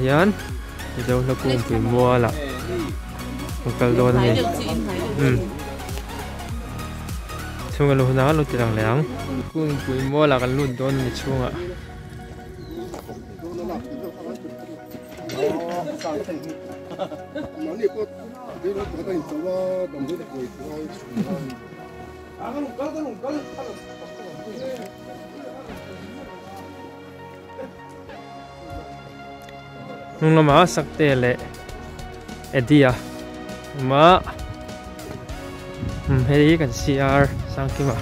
hian Mizo na kung pui mua la kal don ni chunga lu na lu tirang leang kung pui mua la kan lut don ni chunga nung lama sakte le edia ma hei kan CR sang kima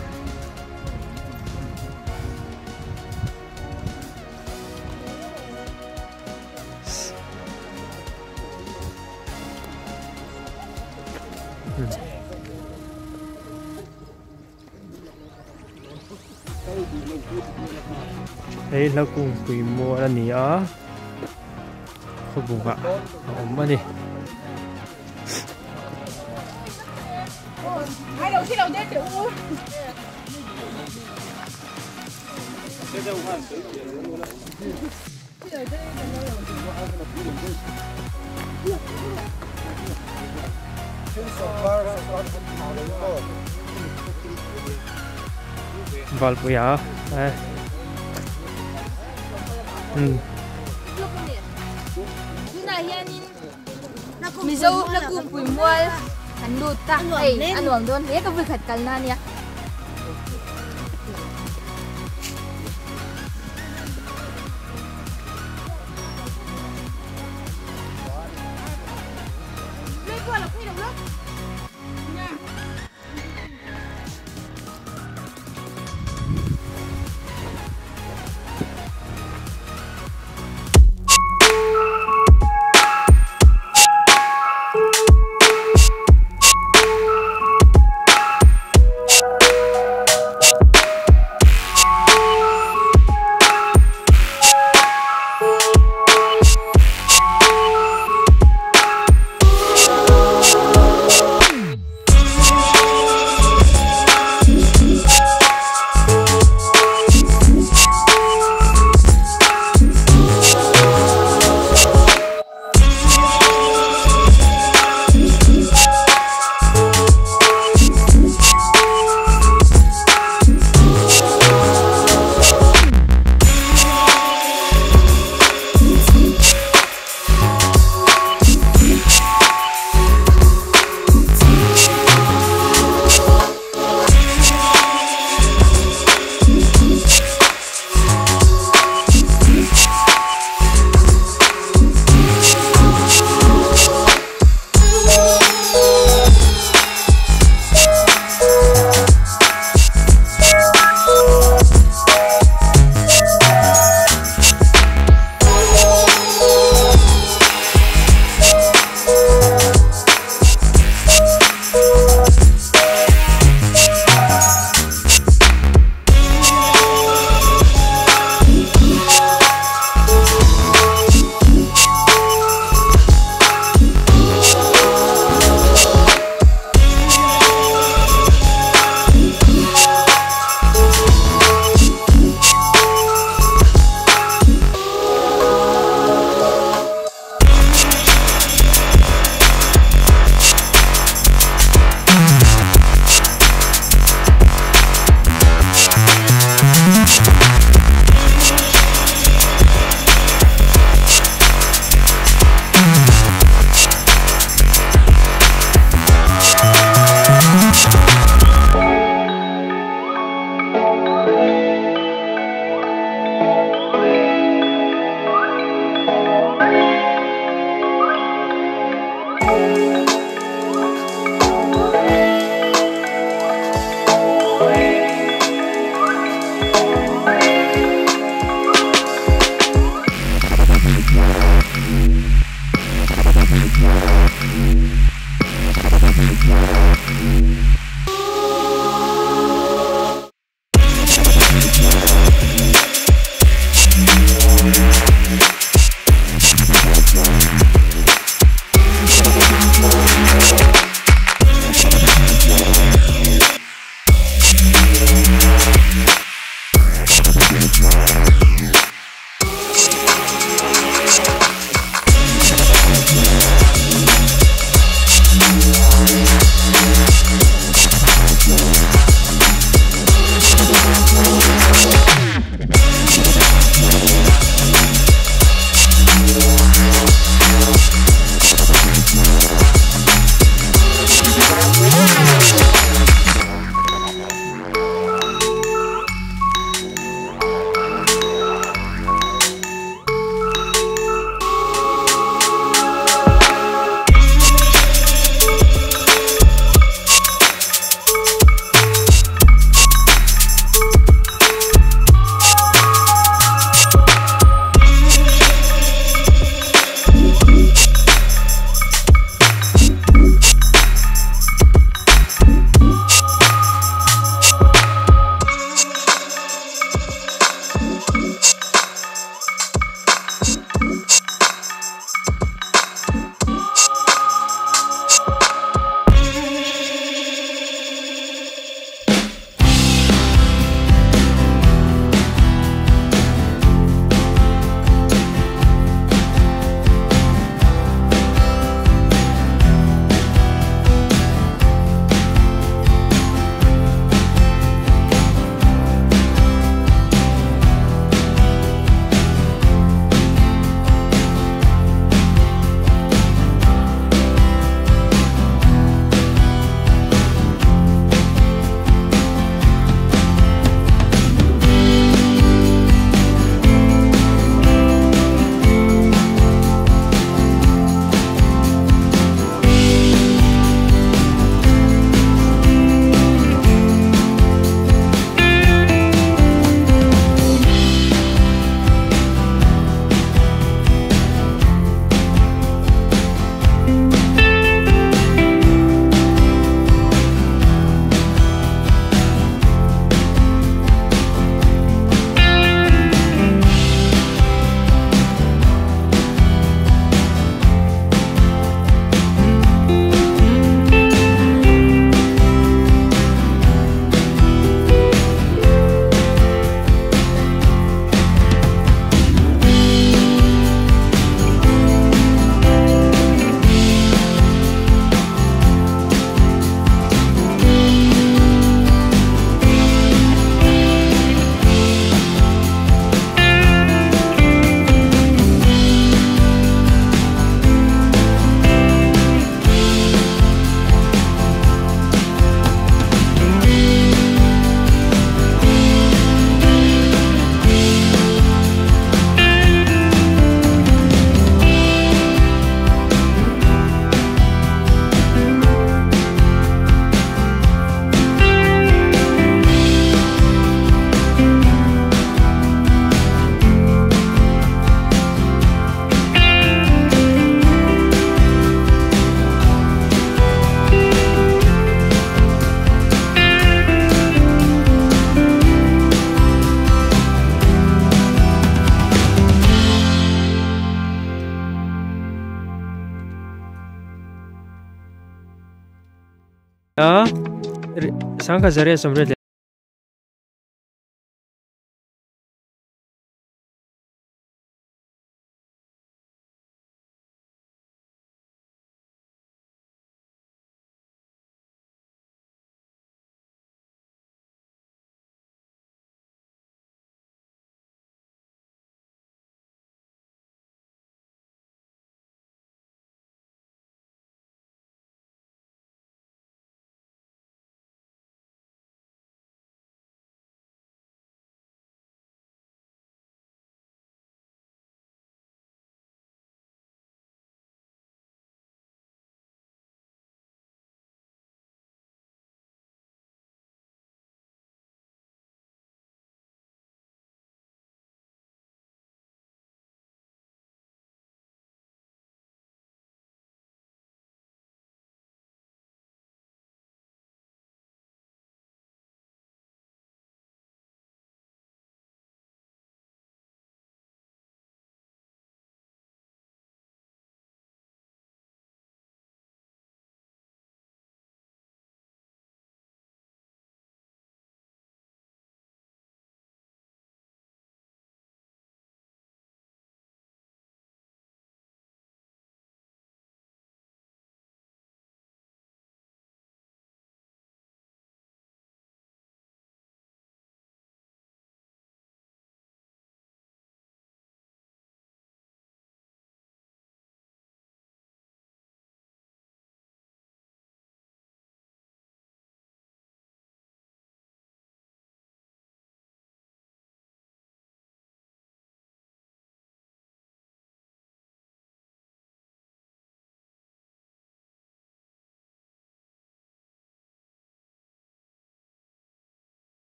hei la kung pui mo la ni a bunga mana ni valpu ya Mizo na kumpul mual anut tak anuang don dia ka berkat kalna ya sang ka zare som re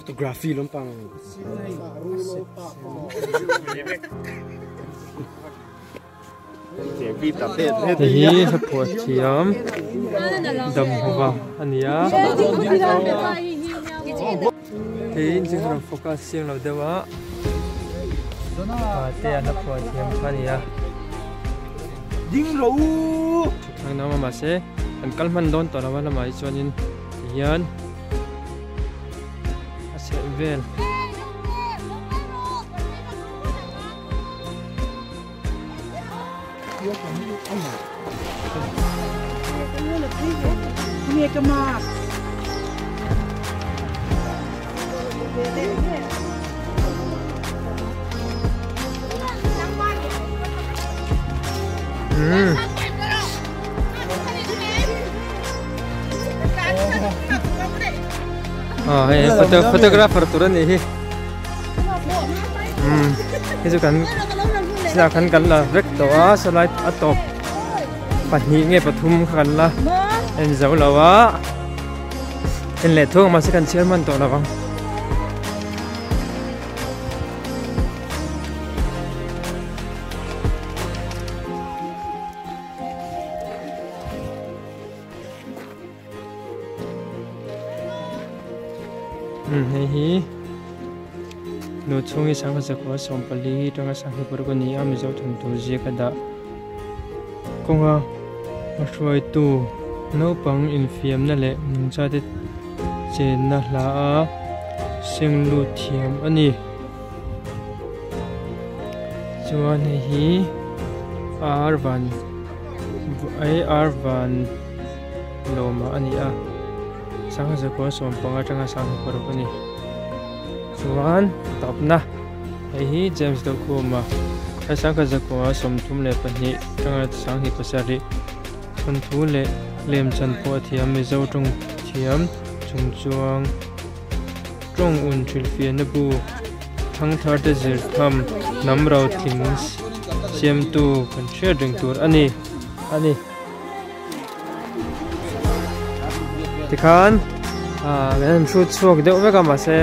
photography lompang hi support thiam dam hova ania in jing ram focus sing lo dewa te ana po thiam khania ding lo ang nama ma se an kalman don to lawa mai chonin hian ase vel nghe cái mà photographer turun ni itu kan silakan kan lah vekto slide atop pahni nge pathum kan lah en zau lawa en le thong ma se kan chairman to lawang hi no chungi sanga sakwa sompali tanga sanghi porgoni Mizo thum tu je kada konga maswai tu no pang infiam na le ninja de chen na la singlu thiam ani chuan hi r1 loma ani a sanga sakwa sompanga tanga sanghi porgoni chuan top na hi James do kuma sanga zakwa somthum le pani tanga sanghi pasari chun thu le lem chan po thiam Mizo tung thiam chung chuang trong un thil fian na bu thang thar de zir tham nam rau thing siam tu kan share ding tur ani tikhan gan shoot chuak de oveka ma se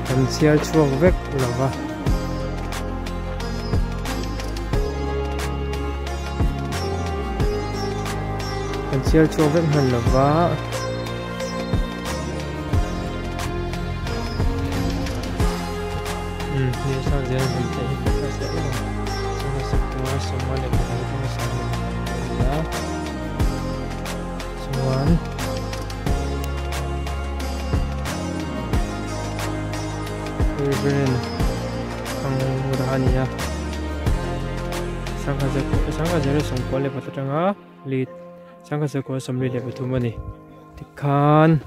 kan chiar chuak vek lawa kan chiar chu vek man lova ni sa jen bil te ka se sama sekua semua le ka sama ya semua Pyrosion ang murahan niya sangka jere songko le patanga lit sangka ko samli le batumani tikhan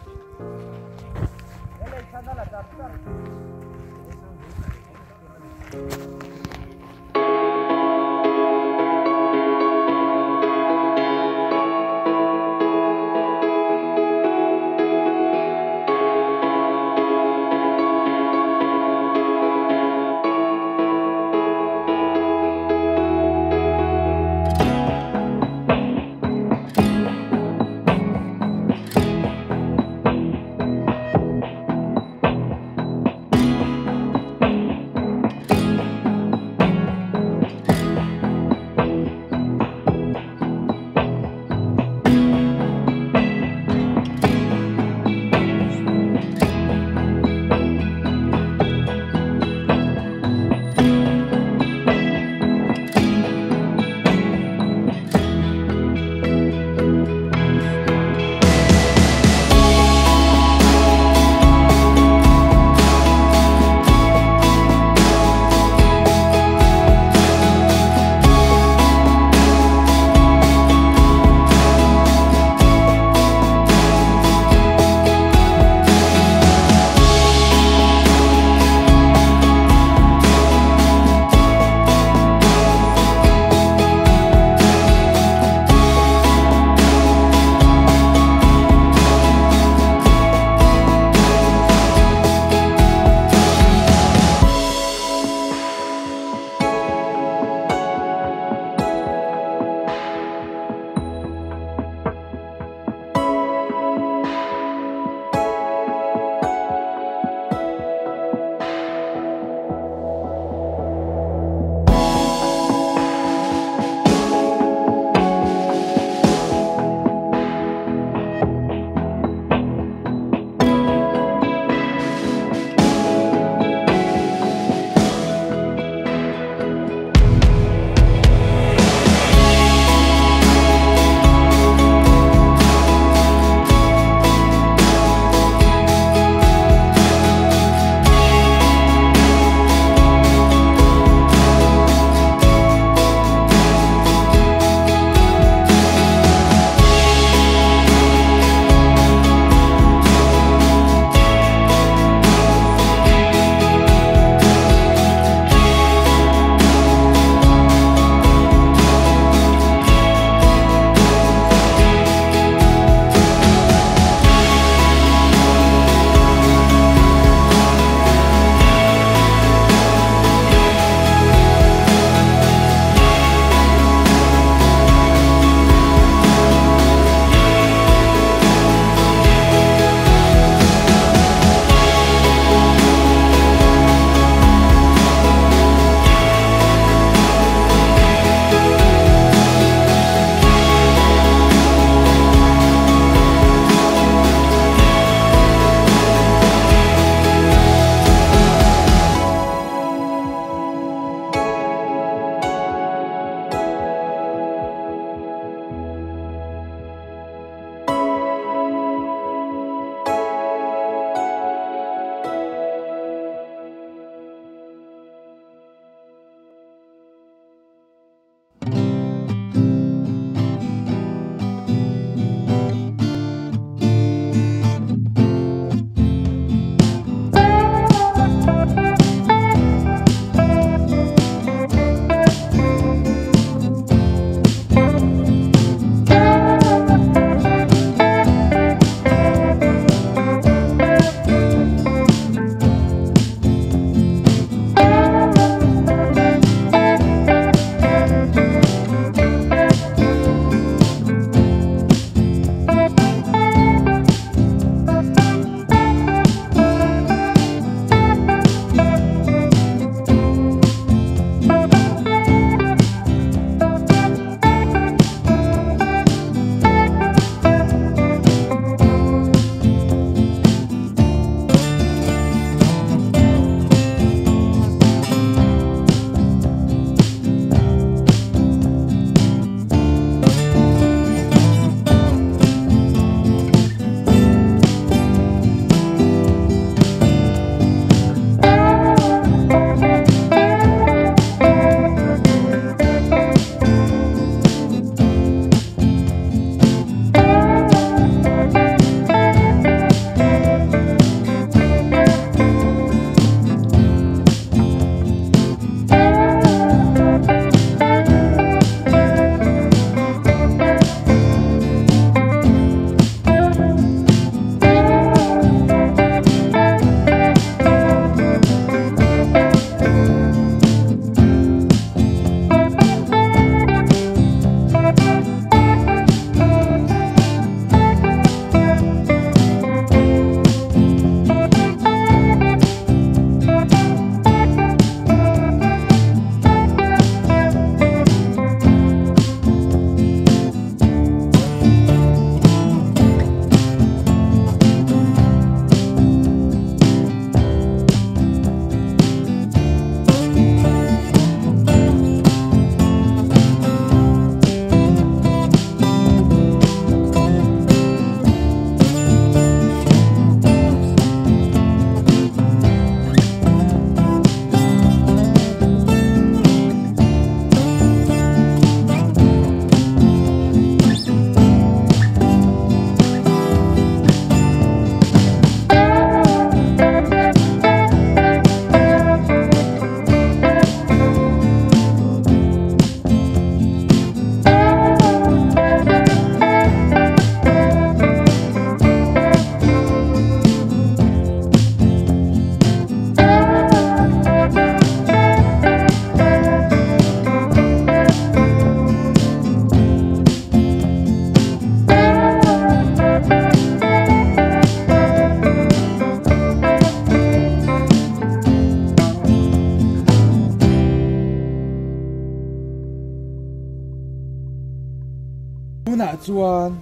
nãy chuan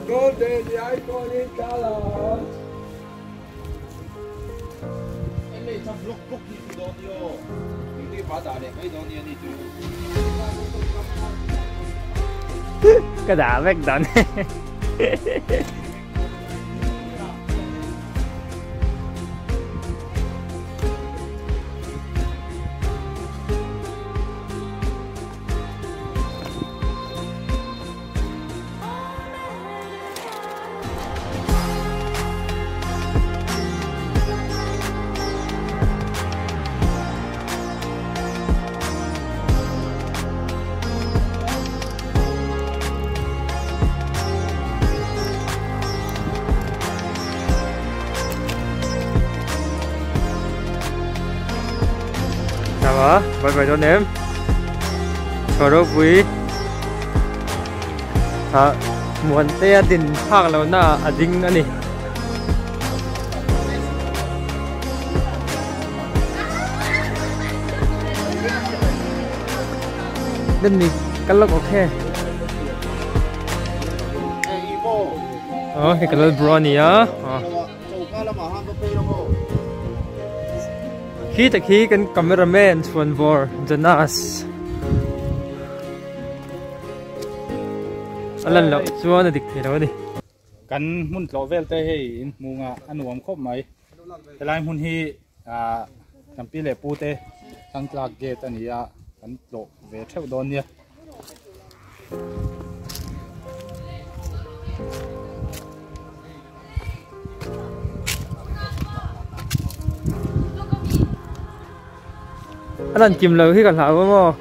con để đi ai con đi cả là anh này trong lúc đi đó đi ô đi phá đá này mấy đó đi cái đá vách đá này nào bye bye đón em cho đó vui muốn tê đình phạc lâu na đinh anh đinh đi cắt lóc ok cái color brownie á khi kan cameraman chuan vor Jonas alan lo chuan dik thei lo ni kan mun tlo vel te hei munga anuam khop mai helai mun hi kampi le pu te tang tlak gate ania kan tlo ve theu don nia anh chìm lâu khi còn thảo mà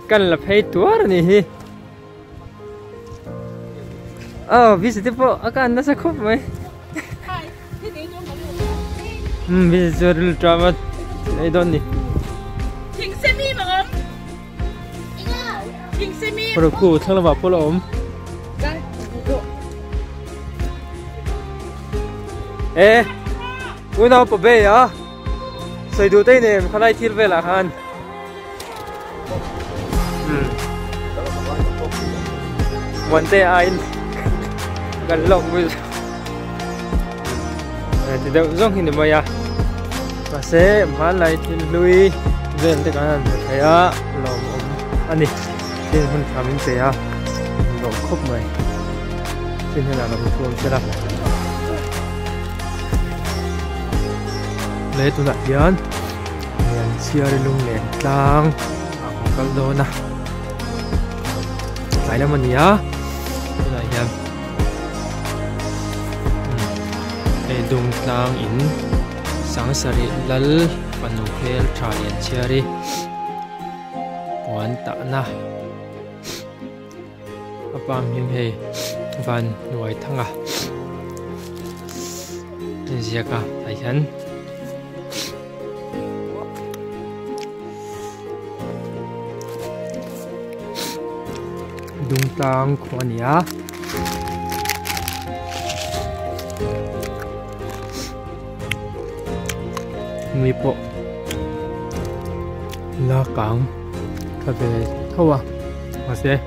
cần là phải tua rồi nè visit po akan nasa khop mai visit drama ai don ni thỉnh semi mà om thỉnh semi pro ku thang la po om una po be ya sai du tai ne khalai thil vela khan one day anh gần lộng bây giờ thì đâu giống hình mà ya và sẽ phá lại thì lui về tới cái này thấy á lộng anh đi trên phần thảm mình thấy á lộng khóc mày trên thế nào là một phương sẽ làm lấy tôi lại yên miền chia đi lung lẹn tăng không có đâu nè phải là mình nhá lại em dung tlang in sang sari lal panu khel tha len chiari wan ta na apam him he van nuai thanga ziaka ai han dung tlang khwania người bộ là cảng cà phê thâu à mà sẽ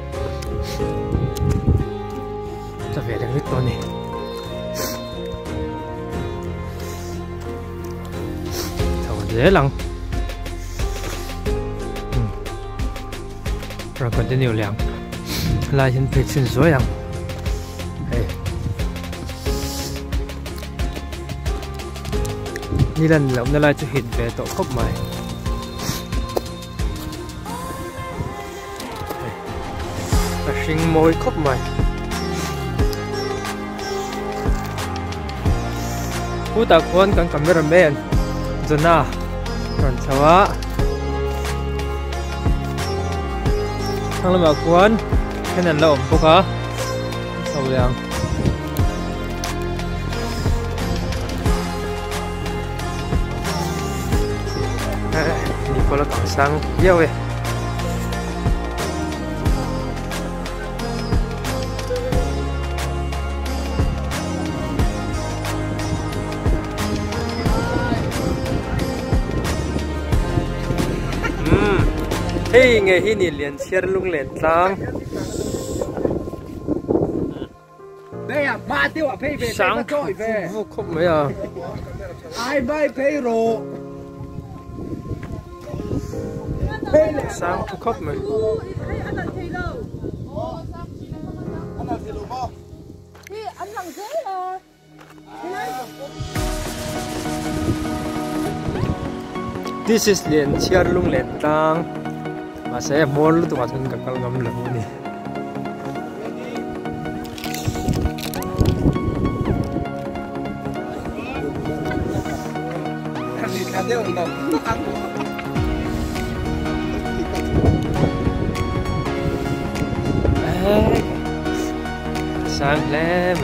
cà phê đang rất to này thâu dễ lắm rồi còn đến nhiều làng lại hiện phải xin số lắm như lần lộng nó lại cho hiện về tổ khóc mày ta sinh môi khóc mày cú ta quan cần cameraman Zona còn sao á thằng làm bảo quan cái này lộng bốc á sao liền kalau tak sang jauh ya. Hey nghe hi ni liền chiar lung len tlang. Đây à, ba tiêu à phê về Sáng trội về. vô khóc mấy à. Ai bay phê rồ. Sáng vô khóc mấy. This is liền chiar lung len tlang. Mà sẽ mua lúc tụi mình gặp ngầm lần này. Sáng lẽ